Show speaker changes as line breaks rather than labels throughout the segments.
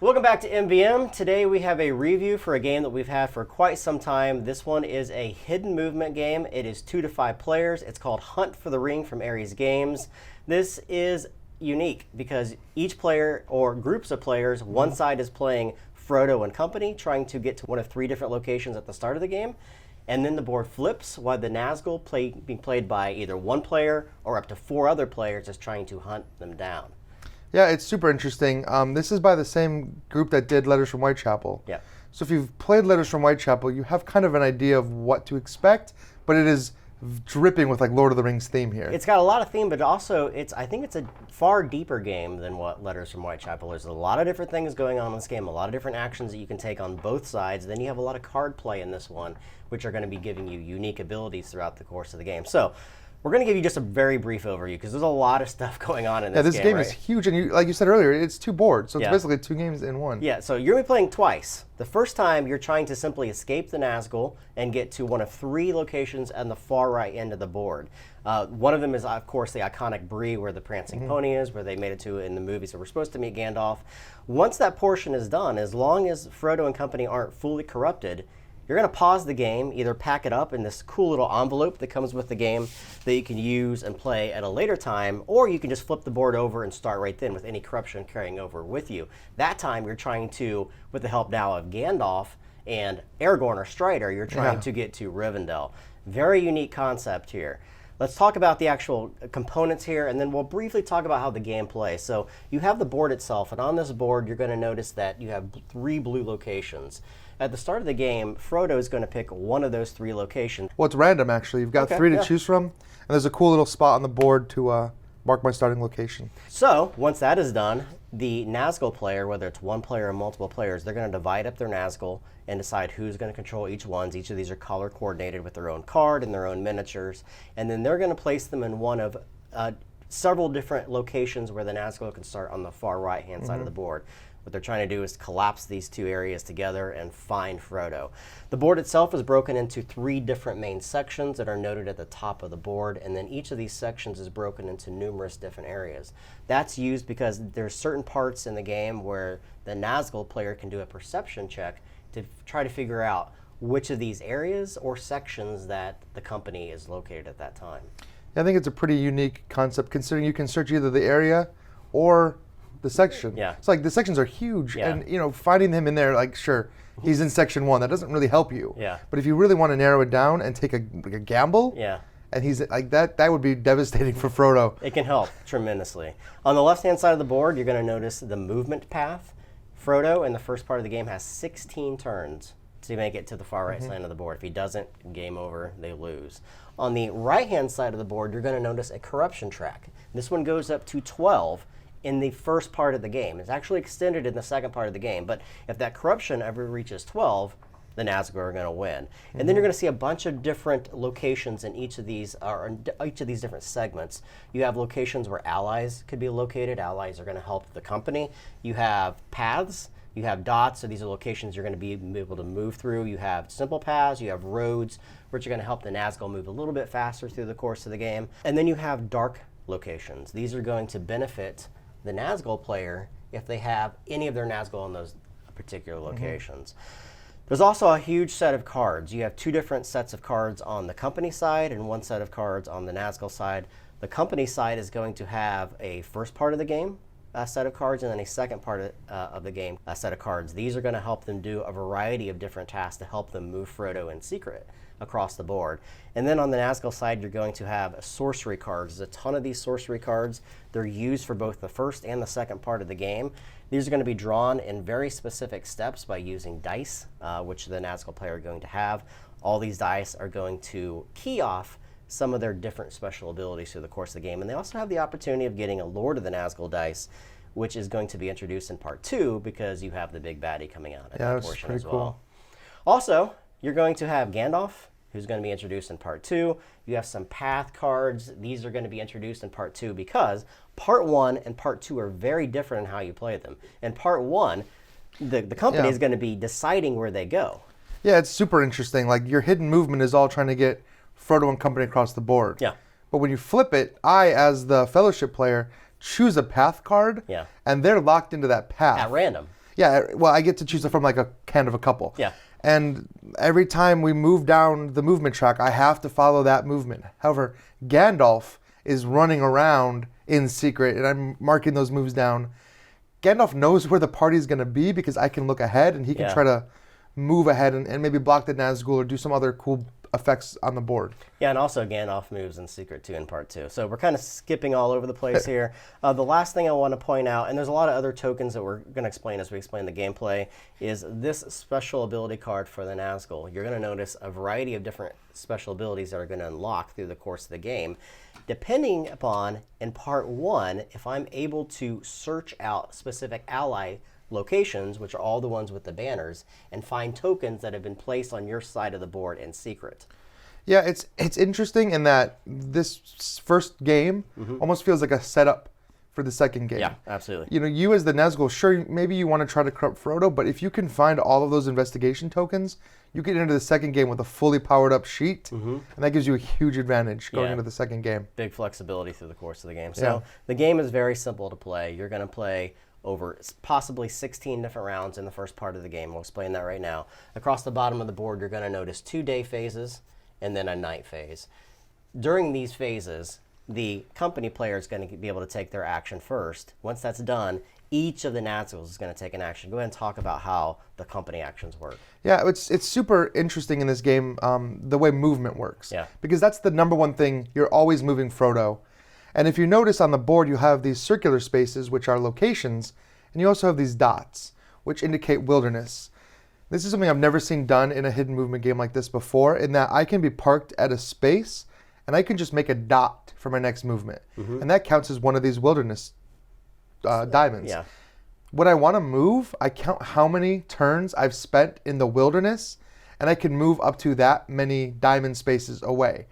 Welcome back to MVM. Today we have a review for a game that we've had for quite some time. This one is a hidden movement game. It is 2 to 5 players. It's called Hunt for the Ring from Ares Games. This is unique because each player or groups of players, one side is playing Frodo and company, trying to get to one of 3 different locations at the start of the game. And then the board flips while the Nazgûl being played by either one player or up to 4 other players is trying to hunt them down.
Yeah, it's super interesting. This is by the same group that did Letters from Whitechapel.
Yeah.
So if you've played Letters from Whitechapel, you have kind of an idea of what to expect, but it is dripping with like Lord of the Rings theme here.
It's got a lot of theme, but also I think it's a far deeper game than what Letters from Whitechapel is. There's a lot of different things going on in this game, a lot of different actions that you can take on both sides. Then you have a lot of card play in this one, which are going to be giving you unique abilities throughout the course of the game. So we're going to give you just a very brief overview because there's a lot of stuff going on in this game.
Yeah, this game
right?
is huge, and like you said earlier, it's 2 boards, so it's
Yeah.
basically 2 games in one.
Yeah, so you're going to be playing twice. The first time, you're trying to simply escape the Nazgûl and get to one of 3 locations on the far right end of the board. One of them is, of course, the iconic Bree where the prancing pony is, where they made it to in the movies. So we're supposed to meet Gandalf. Once that portion is done, as long as Frodo and company aren't fully corrupted, you're going to pause the game, either pack it up in this cool little envelope that comes with the game that you can use and play at a later time, or you can just flip the board over and start right then with any corruption carrying over with you. That time, you're trying to, with the help now of Gandalf and Aragorn or Strider, you're trying to get to Rivendell. Very unique concept here. Let's talk about the actual components here, and then we'll briefly talk about how the game plays. So you have the board itself, and on this board, you're going to notice that you have 3 blue locations. At the start of the game, Frodo is going to pick one of those 3 locations.
Well, it's random, actually. You've got 3 to choose from, and there's a cool little spot on the board to mark my starting location.
So once that is done, the Nazgûl player, whether it's one player or multiple players, they're going to divide up their Nazgûl and decide who's going to control each one. Each of these are color coordinated with their own card and their own miniatures. And then they're going to place them in one of several different locations where the Nazgûl can start on the far right-hand side of the board. What they're trying to do is collapse these 2 areas together and find Frodo. The board itself is broken into 3 different main sections that are noted at the top of the board, and then each of these sections is broken into numerous different areas. That's used because there's certain parts in the game where the Nazgûl player can do a perception check to try to figure out which of these areas or sections that the company is located at that time.
I think it's a pretty unique concept, considering you can search either the area or the section.
Yeah.
It's like the sections are huge,
Yeah.
and finding him in there, like, sure, he's in section 1. That doesn't really help you.
Yeah.
But if you really want to narrow it down and take a gamble,
Yeah.
and he's like that would be devastating for Frodo.
It can help tremendously. On the left-hand side of the board, you're going to notice the movement path. Frodo, in the first part of the game, has 16 turns to make it to the far right side of the board. If he doesn't, game over, they lose. On the right-hand side of the board, you're going to notice a corruption track. This one goes up to 12 in the first part of the game. It's actually extended in the second part of the game, but if that corruption ever reaches 12, the Nazgûl are going to win. And then you're going to see a bunch of different locations in each of these, or in each of these different segments. You have locations where allies could be located. Allies are going to help the company. You have paths. You have dots, so these are locations you're going to be able to move through. You have simple paths. You have roads, which are going to help the Nazgûl move a little bit faster through the course of the game. And then you have dark locations. These are going to benefit the Nazgûl player if they have any of their Nazgûl in those particular locations. There's also a huge set of cards. You have 2 different sets of cards on the company side and 1 set of cards on the Nazgûl side. The company side is going to have a first part of the game set of cards and then a second part of the game set of cards. These are going to help them do a variety of different tasks to help them move Frodo in secret across the board. And then on the Nazgûl side, you're going to have sorcery cards. There's a ton of these sorcery cards. They're used for both the first and the second part of the game. These are going to be drawn in very specific steps by using dice, which the Nazgûl player are going to have. All these dice are going to key off some of their different special abilities through the course of the game. And they also have the opportunity of getting a Lord of the Nazgûl dice, which is going to be introduced in part 2 because you have the big baddie coming out at that portion as well.
Cool.
Also, you're going to have Gandalf, who's going to be introduced in part 2. You have some path cards. These are going to be introduced in part 2 because part 1 and part 2 are very different in how you play them. In part 1, the company is going to be deciding where they go.
Yeah, it's super interesting. Like, your hidden movement is all trying to get Frodo and company across the board.
Yeah.
But when you flip it, I, as the Fellowship player, choose a path card,
Yeah.
and they're locked into that path.
At random.
Yeah, well, I get to choose from like a kind of a couple.
Yeah.
And every time we move down the movement track, I have to follow that movement. However, Gandalf is running around in secret, and I'm marking those moves down. Gandalf knows where the party's going to be because I can look ahead, and he can try to move ahead and maybe block the Nazgûl or do some other cool effects on the board.
Yeah, and also Gandalf moves in Secret 2 and Part 2. So we're kind of skipping all over the place here. The last thing I want to point out, and there's a lot of other tokens that we're going to explain as we explain the gameplay, is this special ability card for the Nazgûl. You're going to notice a variety of different special abilities that are going to unlock through the course of the game, depending upon, in Part 1, if I'm able to search out specific ally locations, which are all the ones with the banners, and find tokens that have been placed on your side of the board in secret.
Yeah, it's interesting in that this first game almost feels like a setup for the second game.
Yeah, absolutely.
You know, you as the Nazgûl, sure, maybe you want to try to corrupt Frodo, but if you can find all of those investigation tokens, you get into the second game with a fully powered up sheet, and that gives you a huge advantage going into the second game.
Big flexibility through the course of the game. So the game is very simple to play. You're going to play over possibly 16 different rounds in the first part of the game. We'll explain that right now. Across the bottom of the board, you're going to notice 2 day phases and then a night phase. During these phases, the company player is going to be able to take their action first. Once that's done, each of the Nazgûls is going to take an action. Go ahead and talk about how the company actions work.
Yeah, it's super interesting in this game, the way movement works.
Yeah.
Because that's the number one thing. You're always moving Frodo. And if you notice on the board, you have these circular spaces, which are locations, and you also have these dots, which indicate wilderness. This is something I've never seen done in a hidden movement game like this before, in that I can be parked at a space, and I can just make a dot for my next movement. And that counts as one of these wilderness diamonds.
Yeah.
When I want to move, I count how many turns I've spent in the wilderness, and I can move up to that many diamond spaces away.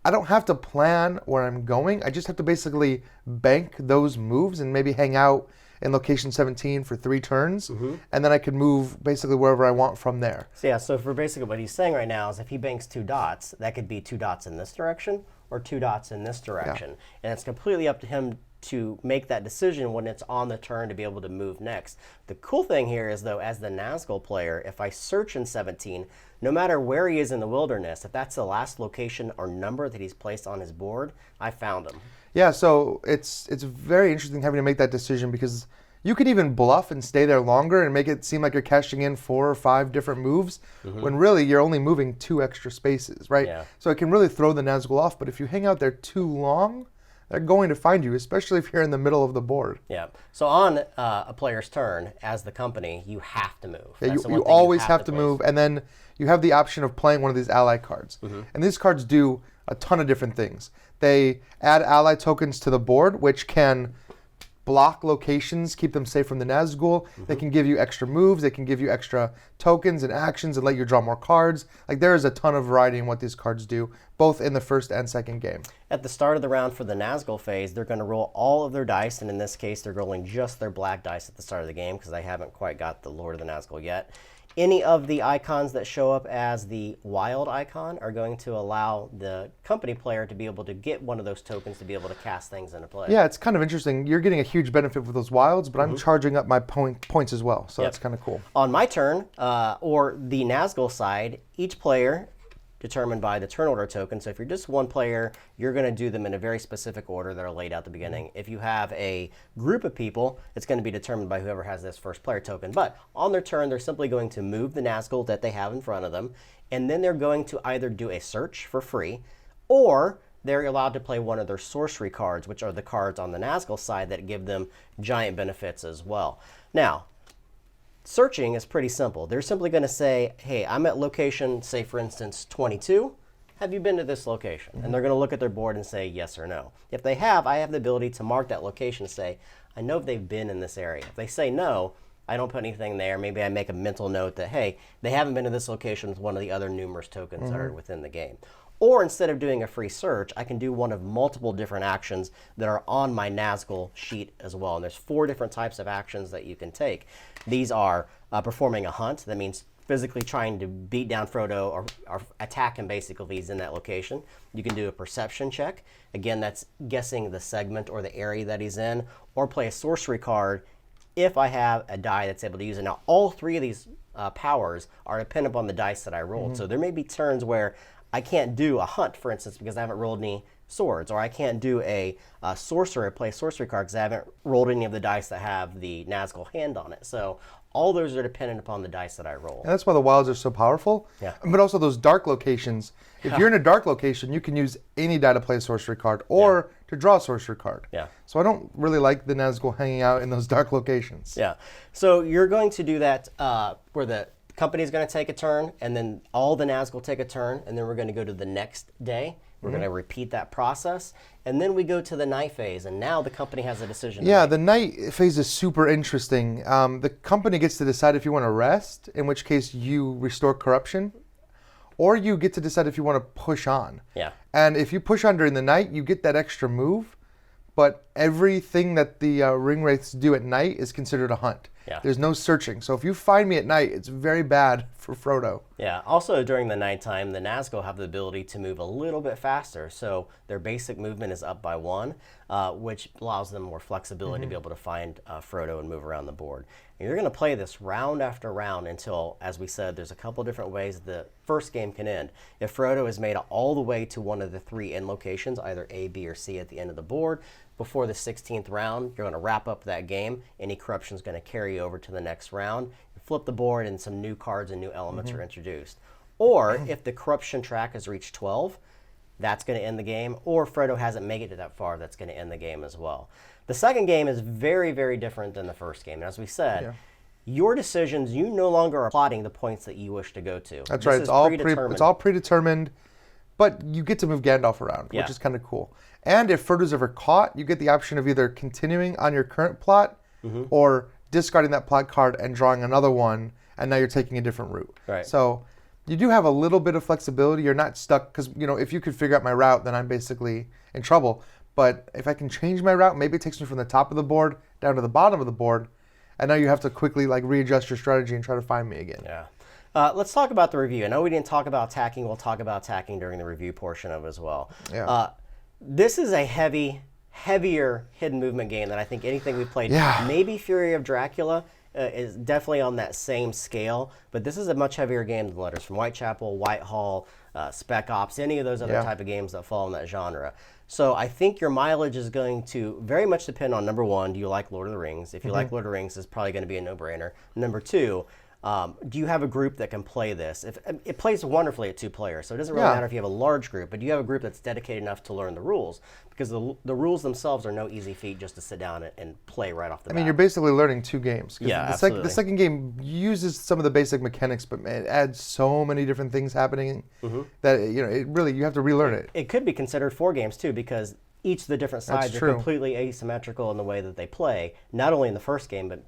I don't have to plan where I'm going. I just have to basically bank those moves and maybe hang out in location 17 for 3 turns, and then I can move basically wherever I want from there.
So yeah, so for basically what he's saying right now is if he banks 2 dots, that could be 2 dots in this direction or 2 dots in this direction. And it's completely up to him to make that decision when it's on the turn to be able to move next. The cool thing here is, though, as the Nazgûl player, if I search in 17, no matter where he is in the wilderness, if that's the last location or number that he's placed on his board, I found him.
Yeah, so it's very interesting having to make that decision, because you could even bluff and stay there longer and make it seem like you're cashing in 4 or 5 different moves, when really you're only moving 2 extra spaces, right?
Yeah.
So it can really throw the Nazgûl off, but if you hang out there too long, they're going to find you, especially if you're in the middle of the board.
Yeah. So on a player's turn, as the company, you have to move.
Yeah,
That's the
you
one thing
always have to
place.
move, and then you have the option of playing one of these ally cards. And these cards do a ton of different things. They add ally tokens to the board, which can block locations, keep them safe from the Nazgûl. They can give you extra moves. They can give you extra tokens and actions and let you draw more cards. Like, there is a ton of variety in what these cards do, both in the first and second game.
At the start of the round for the Nazgûl phase, they're going to roll all of their dice, and in this case, they're rolling just their black dice at the start of the game because they haven't quite got the Lord of the Nazgûl yet. Any of the icons that show up as the wild icon are going to allow the company player to be able to get one of those tokens to be able to cast things into play.
Yeah, it's kind of interesting. You're getting a huge benefit with those wilds, but I'm charging up my points as well, so that's kind of cool.
On my turn, or the Nazgûl side, each player determined by the turn order token. So if you're just one player, you're going to do them in a very specific order that are laid out at the beginning. If you have a group of people, it's going to be determined by whoever has this first player token. But on their turn, they're simply going to move the Nazgûl that they have in front of them, and then they're going to either do a search for free, or they're allowed to play one of their sorcery cards, which are the cards on the Nazgûl side that give them giant benefits as well. Now, searching is pretty simple. They're simply going to say, hey, I'm at location, say for instance, 22. Have you been to this location? And they're going to look at their board and say yes or no. If they have, I have the ability to mark that location and say, I know if they've been in this area. If they say no, I don't put anything there. Maybe I make a mental note that, hey, they haven't been to this location with one of the other numerous tokens that are within the game. Or instead of doing a free search, I can do one of multiple different actions that are on my Nazgûl sheet as well. And there's 4 different types of actions that you can take. These are performing a hunt. That means physically trying to beat down Frodo or attack him basically if he's in that location. You can do a perception check. Again, that's guessing the segment or the area that he's in. Or play a sorcery card if I have a die that's able to use it. Now, all three of these powers are dependent upon the dice that I rolled. So there may be turns where I can't do a hunt, for instance, because I haven't rolled any swords, or I can't do a sorcerer, play a sorcery card because I haven't rolled any of the dice that have the Nazgûl hand on it. So all those are dependent upon the dice that I roll.
And that's why the wilds are so powerful.
Yeah.
But also those dark locations. If you're in a dark location, you can use any die to play a sorcery card or to draw a sorcery card.
Yeah.
So I don't really like the Nazgûl hanging out in those dark locations.
Yeah. So you're going to do that where the company is going to take a turn, and then all the Nazgûl take a turn, and then we're going to go to the next day. We're going to repeat that process, and then we go to the night phase, and now the company has a decision.
Yeah, the night phase is super interesting. The company gets to decide if you want to rest, in which case you restore corruption, or you get to decide if you want to push on.
Yeah.
And if you push on during the night, you get that extra move, but everything that the ring wraiths do at night is considered a hunt.
Yeah.
There's no searching. So if you find me at night, it's very bad for Frodo.
Yeah. Also, during the nighttime, the Nazgûl have the ability to move a little bit faster. So their basic movement is up by 1, which allows them more flexibility to be able to find Frodo and move around the board. And you're going to play this round after round until, as we said, there's a couple different ways the first game can end. If Frodo is made all the way to one of the 3 end locations, either A, B, or C at the end of the board, before the 16th round, you're going to wrap up that game. Any corruption is going to carry over to the next round. You flip the board and some new cards and new elements are introduced. Or if the corruption track has reached 12, that's going to end the game. Or Frodo hasn't made it that far, that's going to end the game as well. The second game is very, very different than the first game. And as we said, your decisions, you no longer are plotting the points that you wish to go to.
That's right. It's all predetermined, but you get to move Gandalf around, which is kind of cool. And if Frodo's ever caught, you get the option of either continuing on your current plot or discarding that plot card and drawing another one, and now you're taking a different route.
Right.
So you do have a little bit of flexibility. You're not stuck, because if you could figure out my route, then I'm basically in trouble. But if I can change my route, maybe it takes me from the top of the board down to the bottom of the board, and now you have to quickly readjust your strategy and try to find me again.
Yeah. Let's talk about the review. I know we didn't talk about attacking. We'll talk about attacking during the review portion of it as well.
Yeah.
This is a heavier hidden movement game than I think anything we've played.
Yeah.
Maybe Fury of Dracula is definitely on that same scale, but this is a much heavier game than Letters from Whitechapel, Whitehall, Spec Ops, any of those other type of games that fall in that genre. So I think your mileage is going to very much depend on, number one, do you like Lord of the Rings? If you like Lord of the Rings, it's probably going to be a no-brainer. Number two, do you have a group that can play this? It plays wonderfully at 2 players, so it doesn't really matter if you have a large group, but do you have a group that's dedicated enough to learn the rules? Because the rules themselves are no easy feat just to sit down and play right off the bat.
I mean, you're basically learning 2 games.
Yeah,
the second game uses some of the basic mechanics, but it adds so many different things happening that it really, you have to relearn it.
It could be considered 4 games too, because each of the different sides are completely asymmetrical in the way that they play, not only in the first game, but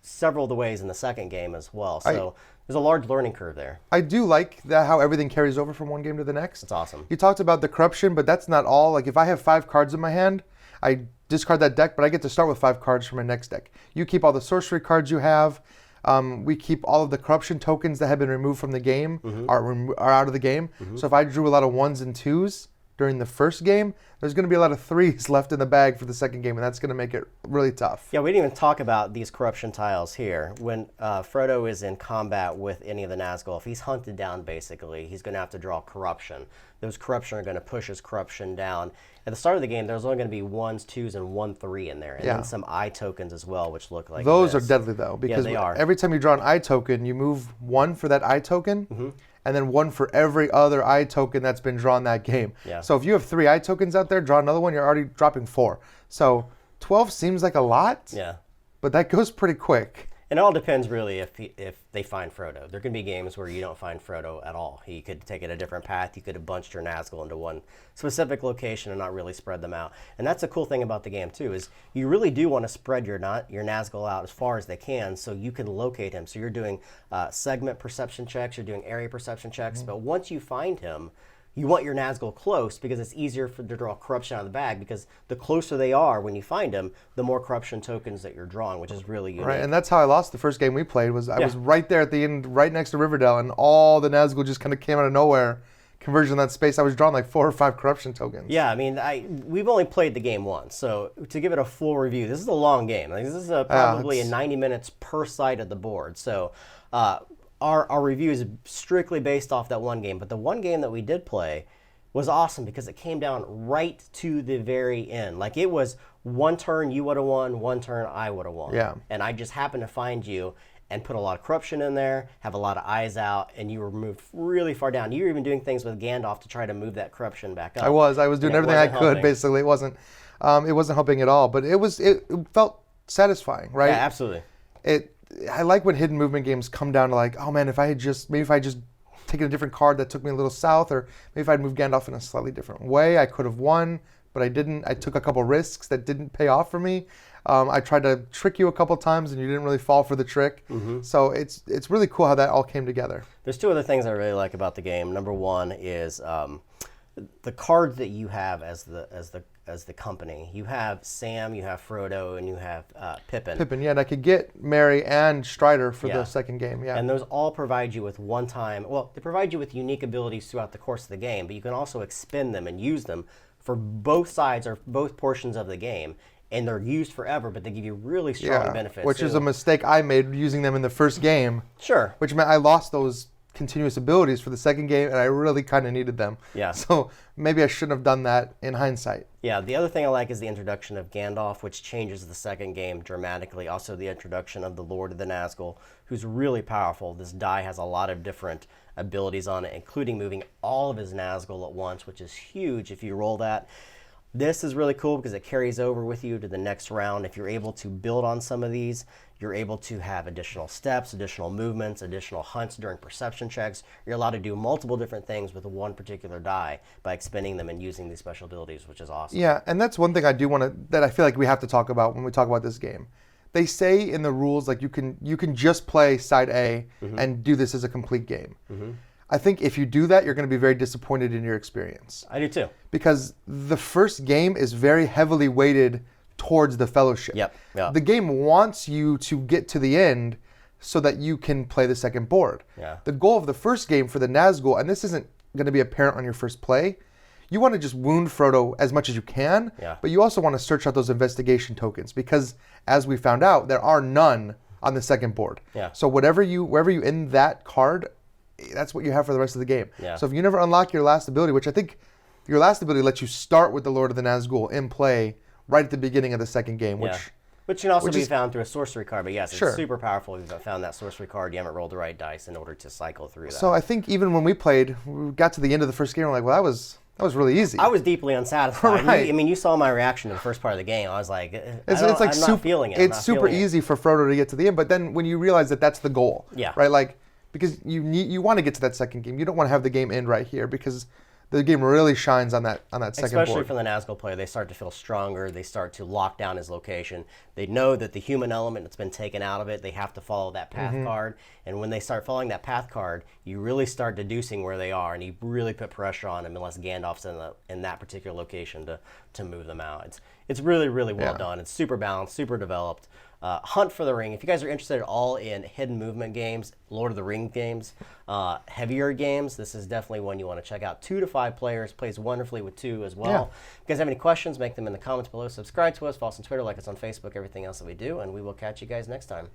several of the ways in the second game as well. So there's a large learning curve there.
I do like that how everything carries over from one game to the next.
It's awesome.
You talked about the corruption, but that's not all. Like if I have 5 cards in my hand, I discard that deck, but I get to start with 5 cards from my next deck. You keep all the sorcery cards you have. We keep all of the corruption tokens that have been removed from the game are out of the game. So if I drew a lot of 1s and 2s during the first game, there's going to be a lot of 3s left in the bag for the second game, and that's going to make it really tough.
Yeah, we didn't even talk about these corruption tiles here. When Frodo is in combat with any of the Nazgûl, if he's hunted down, basically, he's going to have to draw corruption. Those corruption are going to push his corruption down. At the start of the game, there's only going to be 1s, 2s, and 1 3 in there, and then some eye tokens as well, which look like
those
this.
are deadly, though, because
they are.
Every time you draw an eye token, you move 1 for that eye token, and then 1 for every other eye token that's been drawn that game.
Yeah.
So if you have 3 eye tokens out there, draw another one, you're already dropping 4. So 12 seems like a lot, but that goes pretty quick.
And it all depends, really, if they find Frodo. There can be games where you don't find Frodo at all. He could take it a different path. You could have bunched your Nazgûl into one specific location and not really spread them out. And that's the cool thing about the game, too, is you really do want to spread your Nazgûl out as far as they can so you can locate him. So you're doing segment perception checks, you're doing area perception checks, but once you find him, you want your Nazgûl close because it's easier to draw corruption out of the bag, because the closer they are when you find them, the more corruption tokens that you're drawing, which is really unique.
Right, and that's how I lost the first game we played. I was right there at the end, right next to Riverdale, and all the Nazgûl just kind of came out of nowhere conversion of that space, I was drawing like 4 or 5 corruption tokens.
Yeah, I mean, we've only played the game once, so to give it a full review, this is a long game. Like, this is probably 90 minutes per side of the board. So our review is strictly based off that one game. But the one game that we did play was awesome because it came down right to the very end. Like, it was one turn you would have won, one turn I would have won.
Yeah.
And I just happened to find you and put a lot of corruption in there, have a lot of eyes out, and you were moved really far down. You were even doing things with Gandalf to try to move that corruption back up.
I was doing everything I could,
helping.
basically. It wasn't helping at all, but it felt satisfying, right?
Yeah, absolutely.
I like when hidden movement games come down to like, oh man, if I had just taken a different card that took me a little south, or maybe if I'd moved Gandalf in a slightly different way, I could have won, but I didn't. I took a couple risks that didn't pay off for me. I tried to trick you a couple times, and you didn't really fall for the trick. Mm-hmm. So it's really cool how that all came together.
There's 2 other things I really like about the game. Number one is the cards that you have as the company. You have Sam, you have Frodo, and you have Pippin.
Yeah, and I could get Merry and Strider for the second game. Yeah,
and those all provide you with one-time. Well, they provide you with unique abilities throughout the course of the game, but you can also expend them and use them for both sides or both portions of the game. And they're used forever, but they give you really strong benefits.
Which is a mistake I made using them in the first game.
Sure.
Which meant I lost those continuous abilities for the second game, and I really kind of needed them.
Yeah.
So maybe I shouldn't have done that in hindsight.
Yeah, the other thing I like is the introduction of Gandalf, which changes the second game dramatically. Also the introduction of the Lord of the Nazgûl, who's really powerful. This die has a lot of different abilities on it, including moving all of his Nazgûl at once, which is huge if you roll that. This is really cool because it carries over with you to the next round. If you're able to build on some of these, you're able to have additional steps, additional movements, additional hunts during perception checks. You're allowed to do multiple different things with one particular die by expending them and using these special abilities, which is awesome.
Yeah, and that's one thing I do want to, that I feel like we have to talk about when we talk about this game. They say in the rules, like you can just play side A and do this as a complete game. Mm-hmm. I think if you do that, you're going to be very disappointed in your experience.
I do too.
Because the first game is very heavily weighted towards the Fellowship.
Yep.
The game wants you to get to the end so that you can play the second board.
Yeah.
The goal of the first game for the Nazgûl, and this isn't going to be apparent on your first play, you want to just wound Frodo as much as you can, but you also want to search out those investigation tokens because, as we found out, there are none on the second board.
Yeah.
So wherever you end that card, that's what you have for the rest of the game.
Yeah.
So if you never unlock your last ability, which I think your last ability lets you start with the Lord of the Nazgûl in play right at the beginning of the second game,
which can also be found through a sorcery card. But yes,
Sure.
It's super powerful if you've found that sorcery card. You haven't rolled the right dice in order to cycle through that.
So I think even when we played, we got to the end of the first game, we're like, well, that was really easy.
I was deeply unsatisfied.
Right.
I mean, you saw my reaction to the first part of the game. I was like, I'm
not
feeling it.
It's super easy for Frodo to get to the end, but then when you realize that that's the goal, right? Like, because you want to get to that second game. You don't want to have the game end right here because the game really shines on that second board.
Especially for the Nazgûl player, they start to feel stronger. They start to lock down his location. They know that the human element that's been taken out of it, they have to follow that path card. And when they start following that path card, you really start deducing where they are, and you really put pressure on them unless Gandalf's in that particular location to move them out. It's really, really well done. It's super balanced, super developed. Hunt for the Ring. If you guys are interested at all in hidden movement games, Lord of the Rings games, heavier games, this is definitely one you want to check out. 2 to 5 players, plays wonderfully with 2 as well.
Yeah.
If you guys have any questions, make them in the comments below. Subscribe to us, follow us on Twitter, like us on Facebook, everything else that we do, and we will catch you guys next time.